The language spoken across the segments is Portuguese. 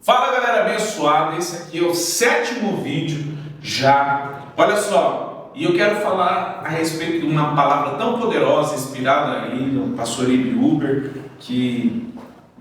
Fala galera abençoada, esse aqui é o 7º vídeo já. Olha só, e eu quero falar a respeito de uma palavra tão poderosa, inspirada aí no pastor Ibi Uber, que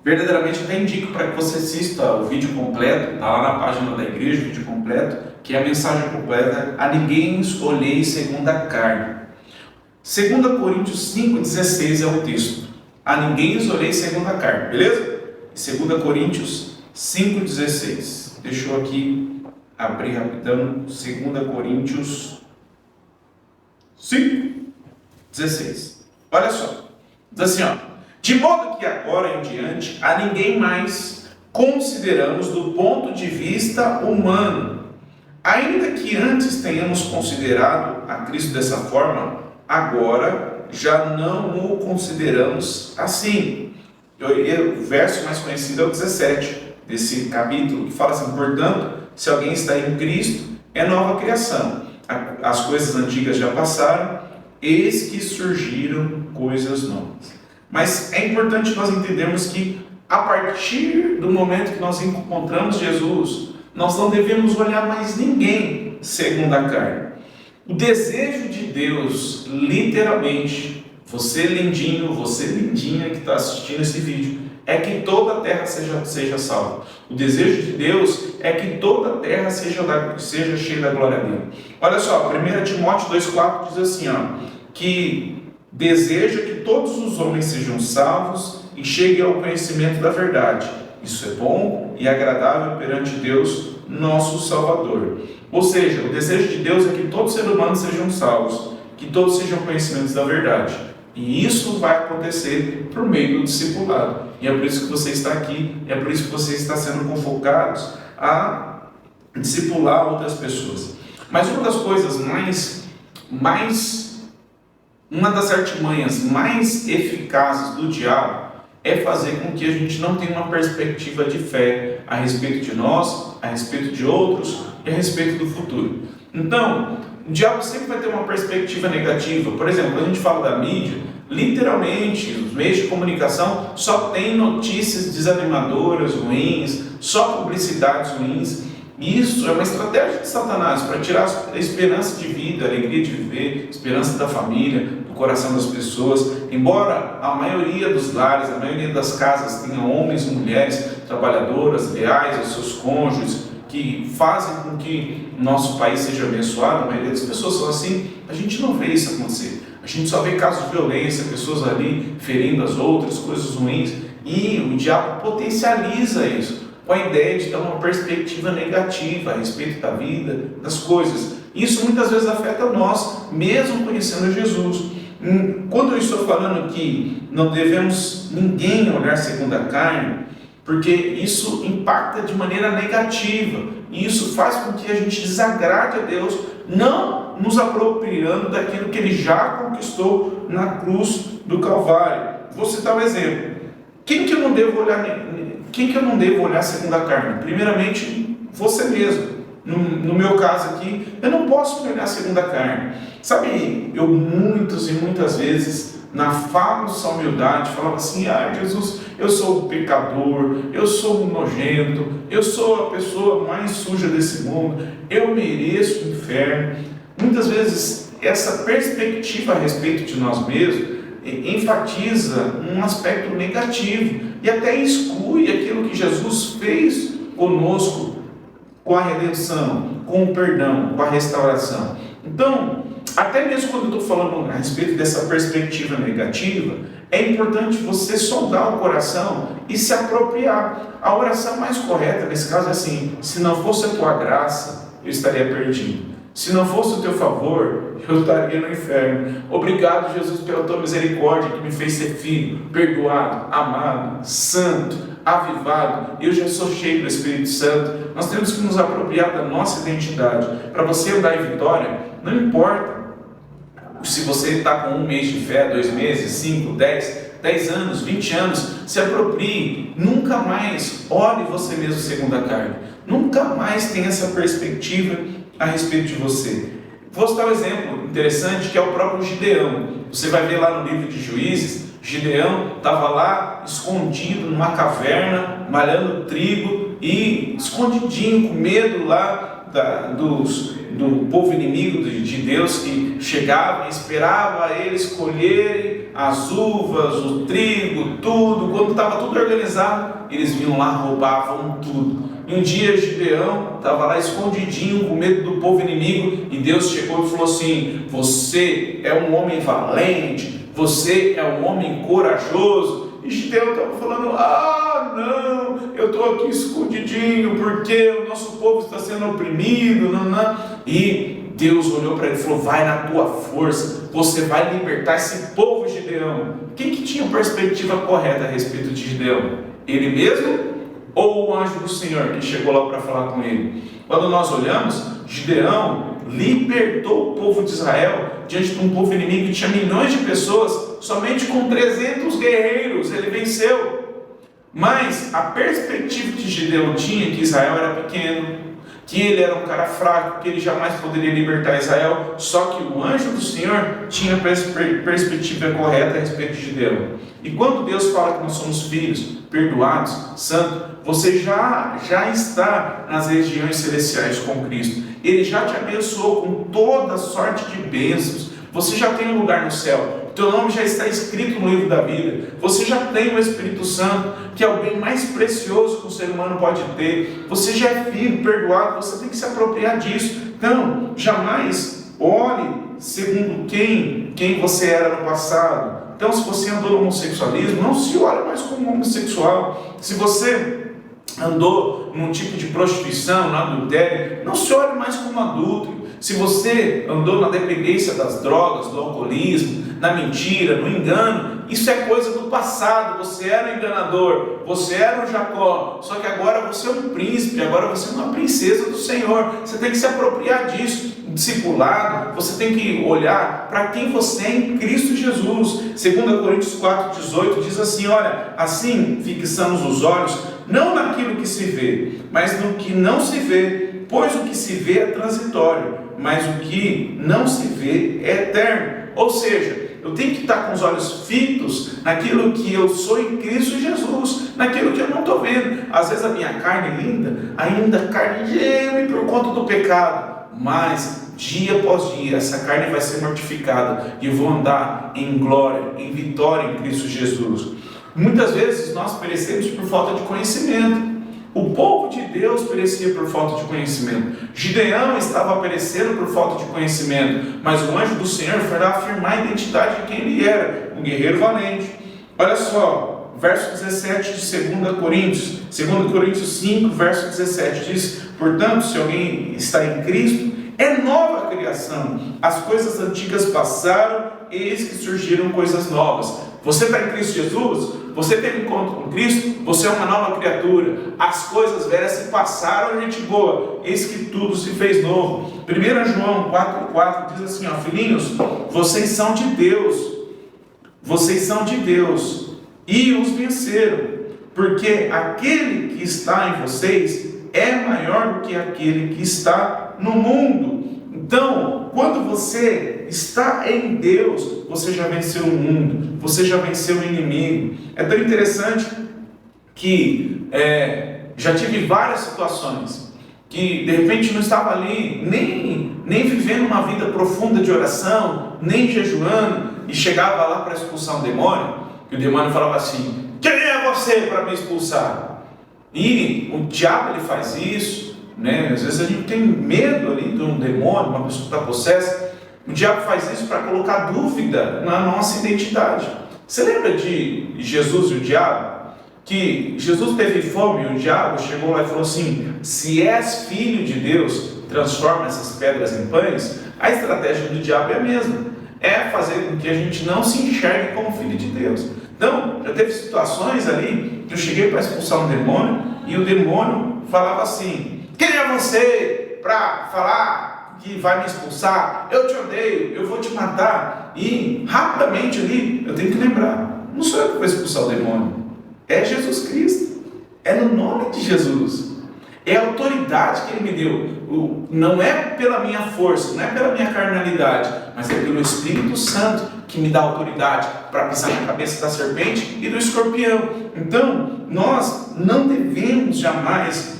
verdadeiramente até indico para que você assista o vídeo completo, está lá na página da igreja, o vídeo completo, que é a mensagem completa: a ninguém olhei segundo a carne. 2 Coríntios 5,16 é o texto. A ninguém olhei segundo a carne, beleza? 2 Coríntios 5,16. Deixa eu aqui abrir rapidão. 2 Coríntios 5,16. Olha só. Diz assim, ó: de modo que agora em diante a ninguém mais consideramos do ponto de vista humano. Ainda que antes tenhamos considerado a Cristo dessa forma, agora já não o consideramos assim. O verso mais conhecido é o 17 desse capítulo, que fala assim: portanto, se alguém está em Cristo, é nova criação. As coisas antigas já passaram, eis que surgiram coisas novas. Mas é importante nós entendermos que, a partir do momento que nós encontramos Jesus, nós não devemos olhar mais ninguém segundo a carne. O desejo de Deus, literalmente, você lindinho, você lindinha que está assistindo esse vídeo, é que toda a terra seja salva. O desejo de Deus é que toda a terra seja cheia da glória dele. Olha só, 1 Timóteo 2,4 diz assim, que deseja que todos os homens sejam salvos e cheguem ao conhecimento da verdade. Isso é bom e agradável perante Deus, nosso Salvador. Ou seja, o desejo de Deus é que todos os seres humanos sejam salvos, que todos sejam conhecimentos da verdade. E isso vai acontecer por meio do discipulado. E é por isso que você está aqui, é por isso que você está sendo convocados a discipular outras pessoas. Mas uma das coisas uma das artimanhas mais eficazes do diabo é fazer com que a gente não tenha uma perspectiva de fé a respeito de nós, a respeito de outros e a respeito do futuro. Então, o diabo sempre vai ter uma perspectiva negativa. Por exemplo, quando a gente fala da mídia, literalmente, os meios de comunicação só tem notícias desanimadoras, ruins, só publicidades ruins. Isso é uma estratégia de Satanás para tirar a esperança de vida, a alegria de viver, a esperança da família, do coração das pessoas. Embora a maioria dos lares, a maioria das casas tenha homens e mulheres trabalhadoras, leais aos seus cônjuges, que fazem com que o nosso país seja abençoado, a maioria das pessoas são assim, a gente não vê isso acontecer. A gente só vê casos de violência, pessoas ali ferindo as outras, coisas ruins, e o diabo potencializa isso com a ideia de dar uma perspectiva negativa a respeito da vida, das coisas. Isso muitas vezes afeta nós, mesmo conhecendo Jesus. Quando eu estou falando que não devemos ninguém olhar segundo a carne, porque isso impacta de maneira negativa, e isso faz com que a gente desagrade a Deus, não nos apropriando daquilo que Ele já conquistou na cruz do Calvário. Vou citar um exemplo. Quem que eu não devo olhar segundo a carne? Primeiramente, você mesmo. No meu caso aqui, eu não posso me olhar segundo a carne. Sabe, eu muitas e muitas vezes, na falsa humildade, falava assim: Jesus, eu sou um pecador, eu sou um nojento, eu sou a pessoa mais suja desse mundo, eu mereço o inferno. Muitas vezes, essa perspectiva a respeito de nós mesmos enfatiza um aspecto negativo e até exclui aquilo que Jesus fez conosco, com a redenção, com o perdão, com a restauração. Então, até mesmo quando eu estou falando a respeito dessa perspectiva negativa, é importante você sondar o coração e se apropriar. A oração mais correta nesse caso é assim: se não fosse a tua graça, eu estaria perdido. Se não fosse o teu favor, eu estaria no inferno. Obrigado, Jesus, pela tua misericórdia que me fez ser filho, perdoado, amado, santo, avivado. Eu já sou cheio do Espírito Santo. Nós temos que nos apropriar da nossa identidade. Para você andar em vitória, não importa se você está com 1 mês de fé, 2 meses, 5, 10 anos, 20 anos, se aproprie. Nunca mais olhe você mesmo segundo a carne. Nunca mais tenha essa perspectiva a respeito de você. Vou citar um exemplo interessante, que é o próprio Gideão. Você vai ver lá no livro de Juízes, Gideão estava lá escondido numa caverna, malhando trigo, e escondidinho, com medo lá do povo inimigo de Deus, que chegava e esperava eles colherem as uvas, o trigo, tudo. Quando estava tudo organizado, eles vinham lá, roubavam tudo. E um dia Gideão estava lá escondidinho, com medo do povo inimigo, e Deus chegou e falou assim: você é um homem valente, você é um homem corajoso. E Gideão estava falando: ah, não, eu estou aqui escondidinho porque o nosso povo está sendo oprimido. Não. E Deus olhou para ele e falou: vai na tua força, você vai libertar esse povo, Gideão. Quem que tinha perspectiva correta a respeito de Gideão? Ele mesmo ou o anjo do Senhor que chegou lá para falar com ele? Quando nós olhamos, Gideão libertou o povo de Israel diante de um povo inimigo que tinha milhões de pessoas. Somente com 300 guerreiros ele venceu. Mas a perspectiva que Gideão tinha, que Israel era pequeno, que ele era um cara fraco, que ele jamais poderia libertar Israel. Só que o anjo do Senhor tinha a perspectiva correta a respeito de Gideão. E quando Deus fala que nós somos filhos, perdoados, santos, você já está nas regiões celestiais com Cristo. Ele já te abençoou com toda sorte de bênçãos. Você já tem um lugar no céu. O teu nome já está escrito no livro da vida. Você já tem o Espírito Santo, que é o bem mais precioso que o ser humano pode ter. Você já é filho, perdoado. Você tem que se apropriar disso. Então, jamais olhe segundo quem você era no passado. Então, se você andou no homossexualismo, não se olhe mais como homossexual. Se você andou num tipo de prostituição, no adultério, não se olhe mais como adúltero. Se você andou na dependência das drogas, do alcoolismo, na mentira, no engano, isso é coisa do passado. Você era um enganador, você era um Jacó, só que agora você é um príncipe, agora você é uma princesa do Senhor. Você tem que se apropriar disso. Discipulado, você tem que olhar para quem você é em Cristo Jesus. 2 Coríntios 4,18 diz assim: olha, assim fixamos os olhos não naquilo que se vê, mas no que não se vê, pois o que se vê é transitório, mas o que não se vê é eterno. Ou seja, eu tenho que estar com os olhos fitos naquilo que eu sou em Cristo Jesus, naquilo que eu não estou vendo. Às vezes a minha carne ainda carne geme por conta do pecado, mas dia após dia essa carne vai ser mortificada e eu vou andar em glória, em vitória em Cristo Jesus. Muitas vezes nós perecemos por falta de conhecimento. O povo de Deus perecia por falta de conhecimento. Gideão estava perecendo por falta de conhecimento, mas o anjo do Senhor foi lá afirmar a identidade de quem ele era, um guerreiro valente. Olha só, verso 17 de 2 Coríntios 5, verso 17 diz: portanto, se alguém está em Cristo, é nova criação. As coisas antigas passaram, eis que surgiram coisas novas. Você está em Cristo Jesus? Você teve encontro com Cristo? Você é uma nova criatura. As coisas velhas se passaram, gente boa, eis que tudo se fez novo. 1 João 4,4 diz assim: ó, filhinhos, vocês são de Deus e os venceram, porque aquele que está em vocês é maior do que aquele que está no mundo. Então, quando você está em Deus, você já venceu o mundo, você já venceu o inimigo. É tão interessante que já tive várias situações que de repente não estava ali nem vivendo uma vida profunda de oração, nem jejuando, e chegava lá para expulsar um demônio, e o demônio falava assim: quem é você para me expulsar? E o diabo ele faz isso, né? Às vezes a gente tem medo ali de um demônio, uma pessoa que está possessa. O diabo faz isso para colocar dúvida na nossa identidade. Você lembra de Jesus e o diabo? Que Jesus teve fome e o diabo chegou lá e falou assim: se és filho de Deus, transforma essas pedras em pães. A estratégia do diabo é a mesma, é fazer com que a gente não se enxergue como filho de Deus. Então, já teve situações ali que eu cheguei para expulsar um demônio e o demônio falava assim: quem é você para falar que vai me expulsar? Eu te odeio, eu vou te matar. E rapidamente ali eu tenho que lembrar: não sou eu que vou expulsar o demônio, é Jesus Cristo, é no nome de Jesus, é a autoridade que Ele me deu. Não é pela minha força, não é pela minha carnalidade, mas é pelo Espírito Santo que me dá autoridade para pisar na cabeça da serpente e do escorpião. Então, nós não devemos jamais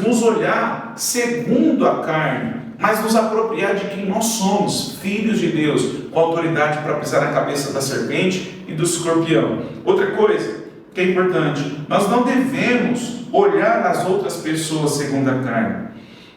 nos olhar segundo a carne, mas nos apropriar de quem nós somos, filhos de Deus, com autoridade para pisar na cabeça da serpente e do escorpião. Outra coisa que é importante, nós não devemos olhar as outras pessoas segundo a carne.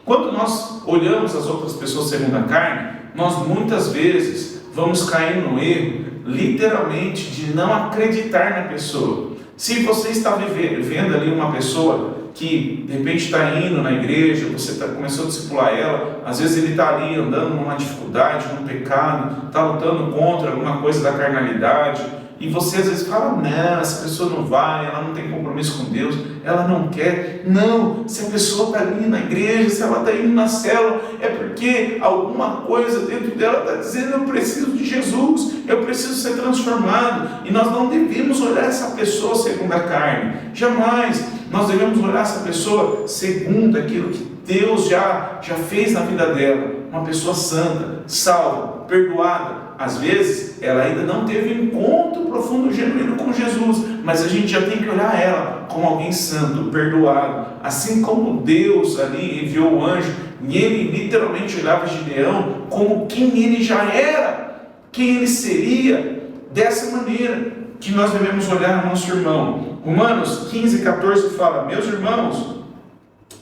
Quando nós olhamos as outras pessoas segundo a carne, nós muitas vezes vamos cair no erro, literalmente, de não acreditar na pessoa. Se você está vendo ali uma pessoa que de repente está indo na igreja, você começou a discipular ela, às vezes ele está ali andando numa dificuldade, num pecado, está lutando contra alguma coisa da carnalidade, e você às vezes fala, não, essa pessoa não vai, ela não tem compromisso com Deus, ela não quer. Não, se a pessoa está ali na igreja, se ela está indo na célula, é porque alguma coisa dentro dela está dizendo, eu preciso de Jesus, eu preciso ser transformado. E nós não devemos olhar essa pessoa segundo a carne, jamais. Nós devemos olhar essa pessoa segundo aquilo que Deus já fez na vida dela. Uma pessoa santa, salva, perdoada. Às vezes, ela ainda não teve um encontro profundo, genuíno com Jesus, mas a gente já tem que olhar ela como alguém santo, perdoado. Assim como Deus ali enviou o anjo, e ele literalmente olhava Gideão como quem ele já era, quem ele seria, dessa maneira que nós devemos olhar o nosso irmão. Romanos 15:14 fala, meus irmãos,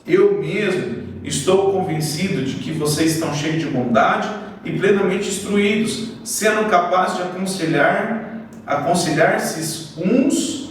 eu mesmo estou convencido de que vocês estão cheios de bondade e plenamente instruídos, sendo capazes de aconselhar-se uns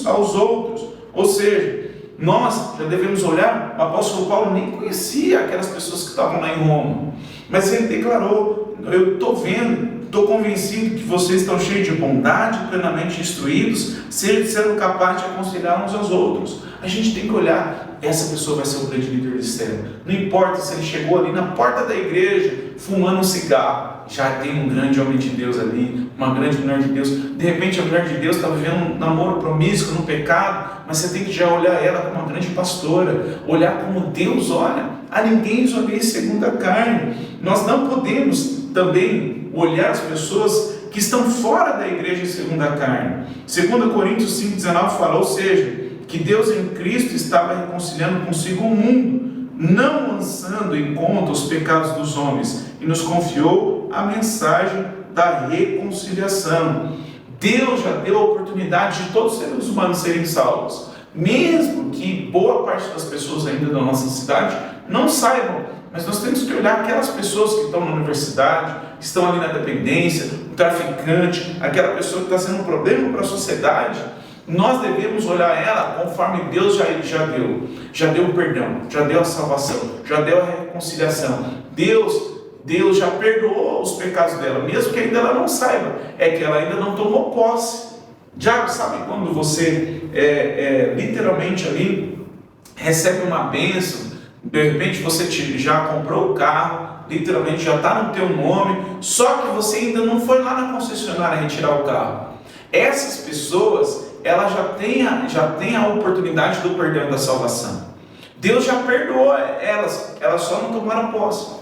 aos outros. Ou seja, nós já devemos olhar, o apóstolo Paulo nem conhecia aquelas pessoas que estavam lá em Roma, mas ele declarou, eu estou vendo, estou convencido que vocês estão cheios de bondade, plenamente instruídos, sendo capazes de aconselhar uns aos outros. A gente tem que olhar, essa pessoa vai ser o grande líder de célula. Não importa se ele chegou ali na porta da igreja fumando um cigarro, já tem um grande homem de Deus ali, uma grande mulher de Deus. De repente a mulher de Deus está vivendo um namoro promíscuo, no pecado, mas você tem que já olhar ela como uma grande pastora, olhar como Deus olha. A ninguém os olhei segundo a carne. Nós não podemos também olhar as pessoas que estão fora da igreja segundo a carne. 2 Coríntios 5:19 fala, ou seja, que Deus em Cristo estava reconciliando consigo o mundo, não lançando em conta os pecados dos homens, e nos confiou a mensagem da reconciliação. Deus já deu a oportunidade de todos os seres humanos serem salvos, mesmo que boa parte das pessoas ainda da nossa cidade não saibam, mas nós temos que olhar aquelas pessoas que estão na universidade, que estão ali na dependência, o traficante, aquela pessoa que está sendo um problema para a sociedade. Nós devemos olhar ela conforme Deus já deu o perdão, já deu a salvação, já deu a reconciliação. Deus já perdoou os pecados dela, mesmo que ainda ela não saiba, é que ela ainda não tomou posse. Já sabe quando você literalmente ali recebe uma bênção, de repente você já comprou o carro, literalmente já está no teu nome, só que você ainda não foi lá na concessionária retirar o carro. Essas pessoas, elas já têm a oportunidade do perdão e da salvação. Deus já perdoou elas só não tomaram posse.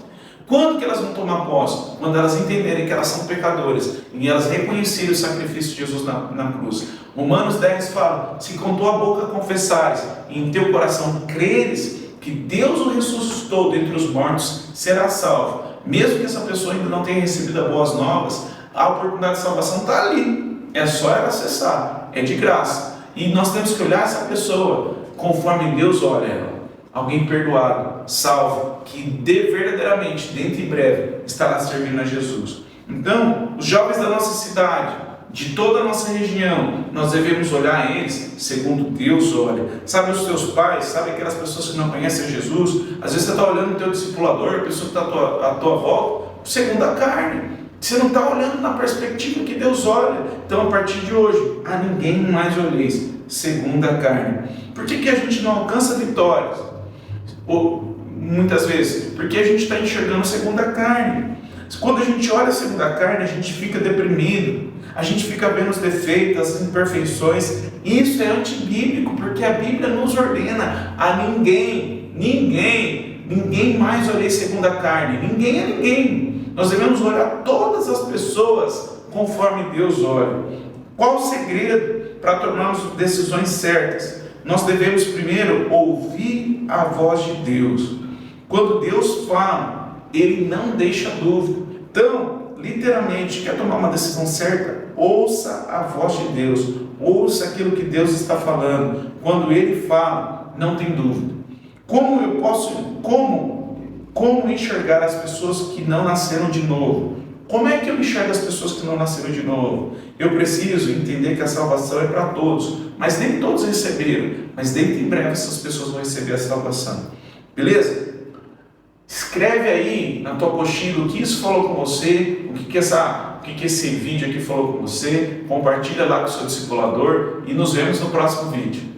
Quando que elas vão tomar posse? Quando elas entenderem que elas são pecadoras e elas reconhecerem o sacrifício de Jesus na cruz. Romanos 10 fala, se com tua boca confessares e em teu coração creres que Deus o ressuscitou dentre os mortos, será salvo. Mesmo que essa pessoa ainda não tenha recebido as boas novas, a oportunidade de salvação está ali. É só ela acessar, é de graça. E nós temos que olhar essa pessoa conforme Deus olha ela. Alguém perdoado, salvo, que verdadeiramente, dentro em breve, estará servindo a Jesus. Então, os jovens da nossa cidade, de toda a nossa região, nós devemos olhar eles segundo Deus olha. Sabe os teus pais, sabe aquelas pessoas que não conhecem Jesus? Às vezes você está olhando o teu discipulador, a pessoa que está à tua volta, segundo a carne. Você não está olhando na perspectiva que Deus olha. Então, a partir de hoje, a ninguém mais olheis segundo a carne. Por que a gente não alcança vitórias? Ou, muitas vezes, porque a gente está enxergando segundo a carne. Quando a gente olha segundo a carne, a gente fica deprimido, a gente fica vendo os defeitos, as imperfeições. Isso é antibíblico, porque a Bíblia nos ordena a ninguém mais olhei segundo a carne. Ninguém é ninguém. Nós devemos olhar todas as pessoas conforme Deus olha. Qual o segredo para tomarmos decisões certas? Nós devemos primeiro ouvir a voz de Deus. Quando Deus fala, Ele não deixa dúvida. Então, literalmente, quer tomar uma decisão certa? Ouça a voz de Deus. Ouça aquilo que Deus está falando. Quando Ele fala, não tem dúvida. Como enxergar as pessoas que não nasceram de novo? Como é que eu enxergo as pessoas que não nasceram de novo? Eu preciso entender que a salvação é para todos, mas nem todos receberam. Mas dentro em breve essas pessoas vão receber a salvação. Beleza? Escreve aí na tua apostila o que isso falou com você, o que esse vídeo aqui falou com você. Compartilha lá com o seu discipulador e nos vemos no próximo vídeo.